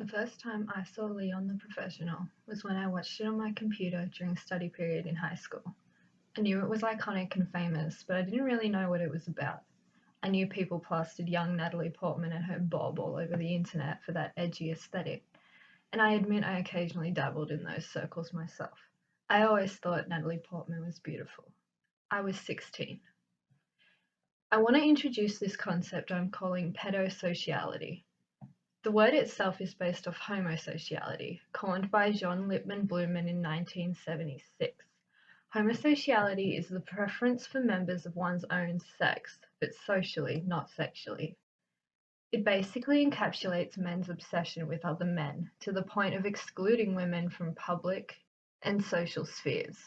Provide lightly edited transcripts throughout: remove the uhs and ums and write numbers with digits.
The first time I saw Leon the Professional was when I watched it on my computer during study period in high school. I knew it was iconic and famous, but I didn't really know what it was about. I knew people plastered young Natalie Portman and her bob all over the internet for that edgy aesthetic, and I admit I occasionally dabbled in those circles myself. I always thought Natalie Portman was beautiful. I was 16. I want to introduce this concept I'm calling pedosociality. The word itself is based off homosociality, coined by John Lipman Blumen in 1976. Homosociality is the preference for members of one's own sex, but socially, not sexually. It basically encapsulates men's obsession with other men, to the point of excluding women from public and social spheres.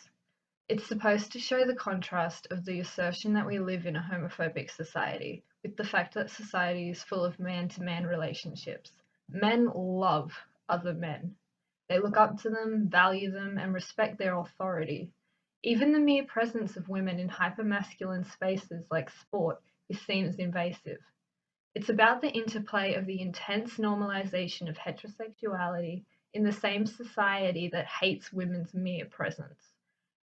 It's supposed to show the contrast of the assertion that we live in a homophobic society, with the fact that society is full of man-to-man relationships. Men love other men. They look up to them, value them, and respect their authority. Even the mere presence of women in hypermasculine spaces like sport is seen as invasive. It's about the interplay of the intense normalisation of heterosexuality in the same society that hates women's mere presence.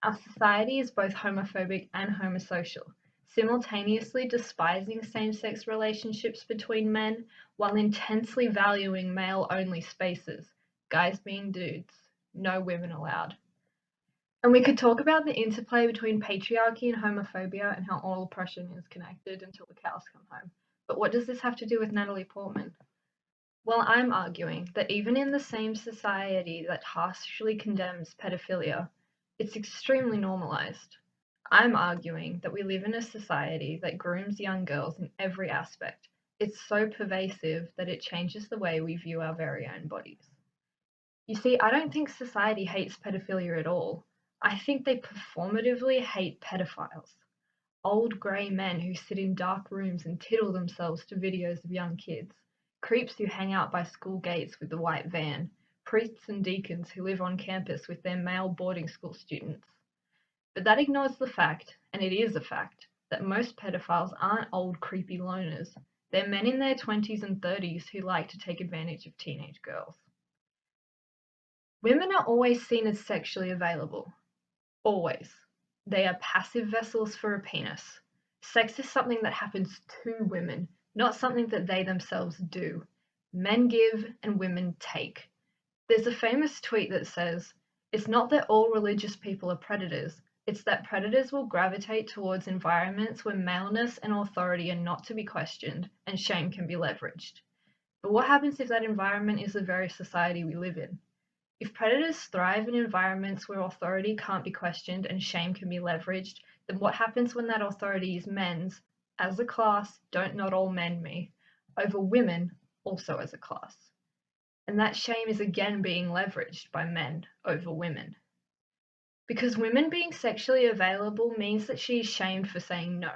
Our society is both homophobic and homosocial, simultaneously despising same-sex relationships between men while intensely valuing male-only spaces, guys being dudes, no women allowed. And we could talk about the interplay between patriarchy and homophobia and how all oppression is connected until the cows come home. But what does this have to do with Natalie Portman? Well, I'm arguing that even in the same society that harshly condemns pedophilia, it's extremely normalized. I'm arguing that we live in a society that grooms young girls in every aspect. It's so pervasive that it changes the way we view our very own bodies. You see, I don't think society hates pedophilia at all. I think they performatively hate pedophiles. Old grey men who sit in dark rooms and tittle themselves to videos of young kids. Creeps who hang out by school gates with the white van. Priests and deacons who live on campus with their male boarding school students. But that ignores the fact, and it is a fact, that most pedophiles aren't old creepy loners. They're men in their 20s and 30s who like to take advantage of teenage girls. Women are always seen as sexually available. Always. They are passive vessels for a penis. Sex is something that happens to women, not something that they themselves do. Men give and women take. There's a famous tweet that says, "It's not that all religious people are predators, it's that predators will gravitate towards environments where maleness and authority are not to be questioned and shame can be leveraged." But what happens if that environment is the very society we live in? If predators thrive in environments where authority can't be questioned and shame can be leveraged, then what happens when that authority is men's, as a class, don't not all men me, over women, also as a class? And that shame is again being leveraged by men over women. Because women being sexually available means that she is shamed for saying no.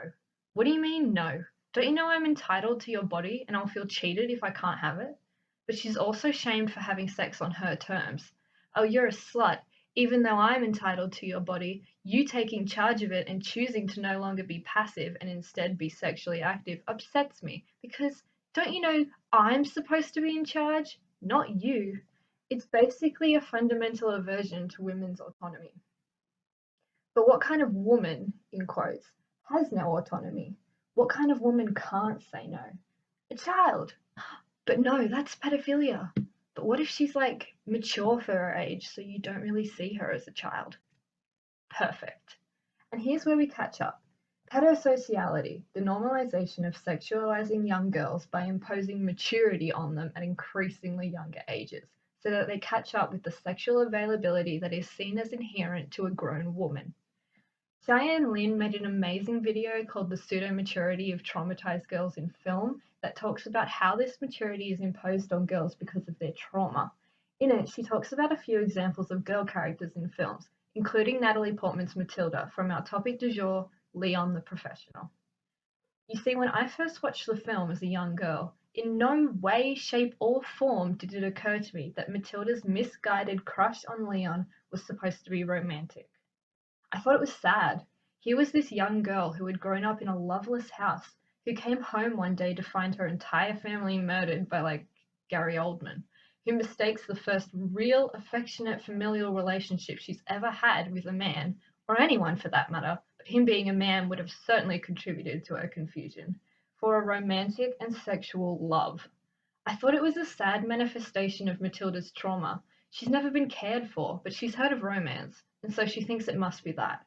What do you mean, no? Don't you know I'm entitled to your body and I'll feel cheated if I can't have it? But she's also shamed for having sex on her terms. Oh, you're a slut. Even though I'm entitled to your body, you taking charge of it and choosing to no longer be passive and instead be sexually active upsets me because don't you know I'm supposed to be in charge, not you? It's basically a fundamental aversion to women's autonomy. But what kind of woman, in quotes, has no autonomy? What kind of woman can't say no? A child. But no, that's pedophilia. But what if she's like mature for her age, so you don't really see her as a child? Perfect. And here's where we catch up. Pedosociality, the normalisation of sexualizing young girls by imposing maturity on them at increasingly younger ages, so that they catch up with the sexual availability that is seen as inherent to a grown woman. Cheyenne Lynn made an amazing video called The Pseudo-Maturity of Traumatized Girls in Film that talks about how this maturity is imposed on girls because of their trauma. In it, she talks about a few examples of girl characters in films, including Natalie Portman's Matilda from our topic du jour, Leon the Professional. You see, when I first watched the film as a young girl, in no way, shape, or form did it occur to me that Matilda's misguided crush on Leon was supposed to be romantic. I thought it was sad. Here was this young girl who had grown up in a loveless house, who came home one day to find her entire family murdered by, Gary Oldman, who mistakes the first real affectionate familial relationship she's ever had with a man, or anyone for that matter, but him being a man would have certainly contributed to her confusion, for a romantic and sexual love. I thought it was a sad manifestation of Matilda's trauma. She's never been cared for, but she's heard of romance, and so she thinks it must be that.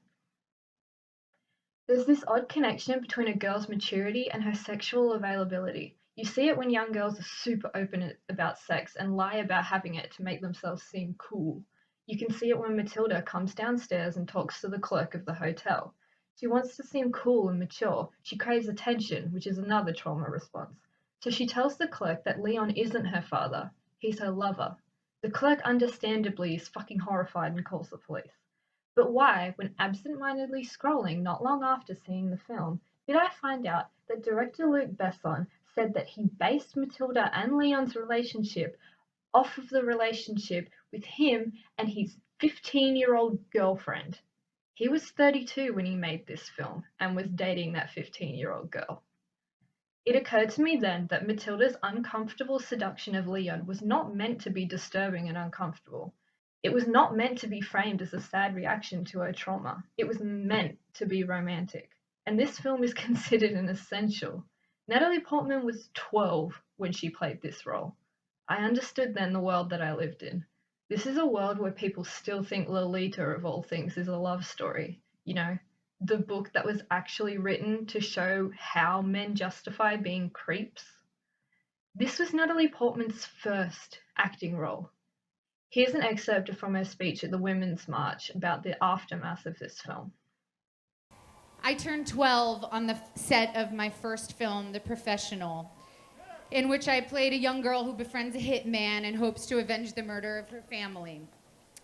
There's this odd connection between a girl's maturity and her sexual availability. You see it when young girls are super open about sex and lie about having it to make themselves seem cool. You can see it when Matilda comes downstairs and talks to the clerk of the hotel. She wants to seem cool and mature. She craves attention, which is another trauma response. So she tells the clerk that Leon isn't her father, he's her lover. The clerk understandably is fucking horrified and calls the police. But why, when absent-mindedly scrolling not long after seeing the film, did I find out that director Luc Besson said that he based Matilda and Leon's relationship off of the relationship with him and his 15-year-old girlfriend. He was 32 when he made this film and was dating that 15-year-old girl. It occurred to me then that Matilda's uncomfortable seduction of Leon was not meant to be disturbing and uncomfortable. It was not meant to be framed as a sad reaction to her trauma. It was meant to be romantic. And this film is considered an essential. Natalie Portman was 12 when she played this role. I understood then the world that I lived in. This is a world where people still think Lolita, of all things, is a love story. You know, the book that was actually written to show how men justify being creeps. This was Natalie Portman's first acting role. Here's an excerpt from her speech at the Women's March about the aftermath of this film. I turned 12 on the set of my first film, The Professional, in which I played a young girl who befriends a hitman and hopes to avenge the murder of her family.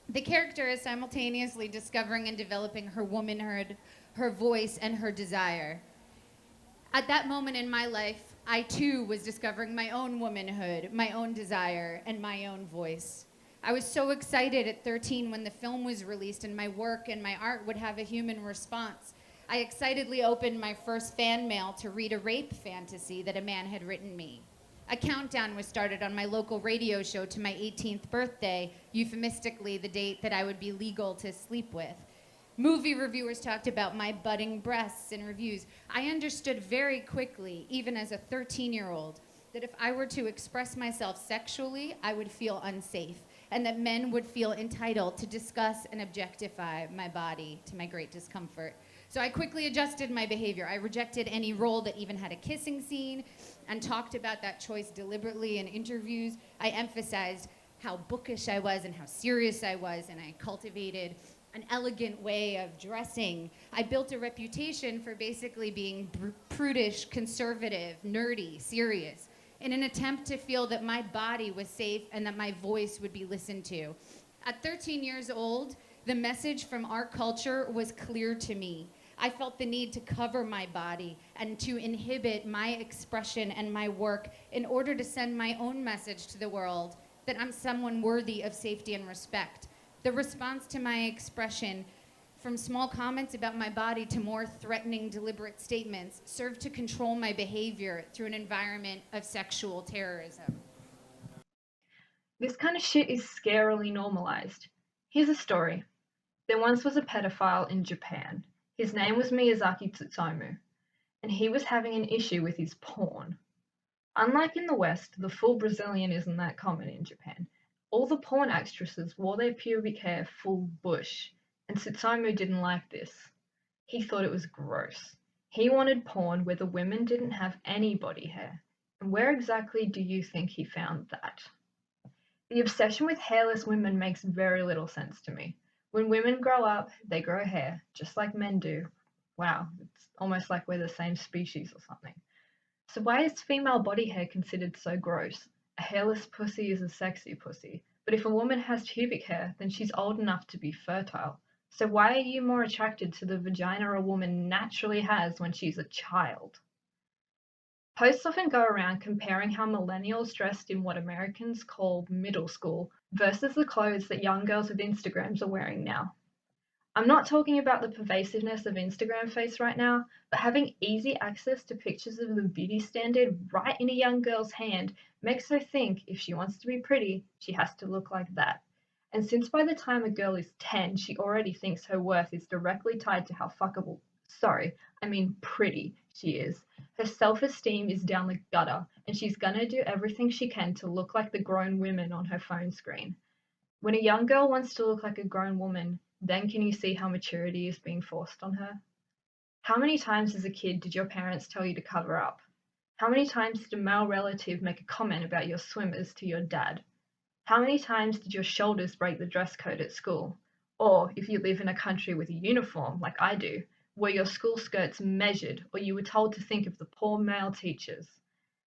The character is simultaneously discovering and developing her womanhood, her voice, and her desire. At that moment in my life, I too was discovering my own womanhood, my own desire, and my own voice. I was so excited at 13 when the film was released and my work and my art would have a human response. I excitedly opened my first fan mail to read a rape fantasy that a man had written me. A countdown was started on my local radio show to my 18th birthday, euphemistically the date that I would be legal to sleep with. Movie reviewers talked about my budding breasts in reviews. I understood very quickly, even as a 13-year-old, that if I were to express myself sexually, I would feel unsafe, and that men would feel entitled to discuss and objectify my body to my great discomfort. So I quickly adjusted my behavior. I rejected any role that even had a kissing scene and talked about that choice deliberately in interviews. I emphasized how bookish I was and how serious I was, and I cultivated an elegant way of dressing. I built a reputation for basically being prudish, conservative, nerdy, serious, in an attempt to feel that my body was safe and that my voice would be listened to. At 13 years old, the message from our culture was clear to me. I felt the need to cover my body and to inhibit my expression and my work in order to send my own message to the world that I'm someone worthy of safety and respect. The response to my expression, from small comments about my body to more threatening, deliberate statements, served to control my behavior through an environment of sexual terrorism. This kind of shit is scarily normalized. Here's a story. There once was a pedophile in Japan. His name was Miyazaki Tsutomu, and he was having an issue with his porn. Unlike in the West, the full Brazilian isn't that common in Japan. All the porn actresses wore their pubic hair full bush, and Tsutomu didn't like this. He thought it was gross. He wanted porn where the women didn't have any body hair. And where exactly do you think he found that? The obsession with hairless women makes very little sense to me. When women grow up, they grow hair, just like men do. Wow, it's almost like we're the same species or something. So why is female body hair considered so gross? A hairless pussy is a sexy pussy. But if a woman has pubic hair, then she's old enough to be fertile. So why are you more attracted to the vagina a woman naturally has when she's a child? Posts often go around comparing how millennials dressed in what Americans call middle school versus the clothes that young girls with Instagrams are wearing now. I'm not talking about the pervasiveness of Instagram face right now, but having easy access to pictures of the beauty standard right in a young girl's hand makes her think if she wants to be pretty, she has to look like that. And since by the time a girl is 10, she already thinks her worth is directly tied to how fuckable, sorry, I mean pretty she is, her self esteem is down the gutter, and she's gonna do everything she can to look like the grown women on her phone screen. When a young girl wants to look like a grown woman, then can you see how maturity is being forced on her? How many times as a kid did your parents tell you to cover up? How many times did a male relative make a comment about your swimmers to your dad? How many times did your shoulders break the dress code at school? Or, if you live in a country with a uniform, like I do, were your school skirts measured or you were told to think of the poor male teachers?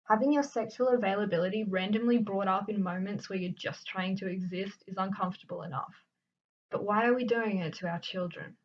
Having your sexual availability randomly brought up in moments where you're just trying to exist is uncomfortable enough. But why are we doing it to our children?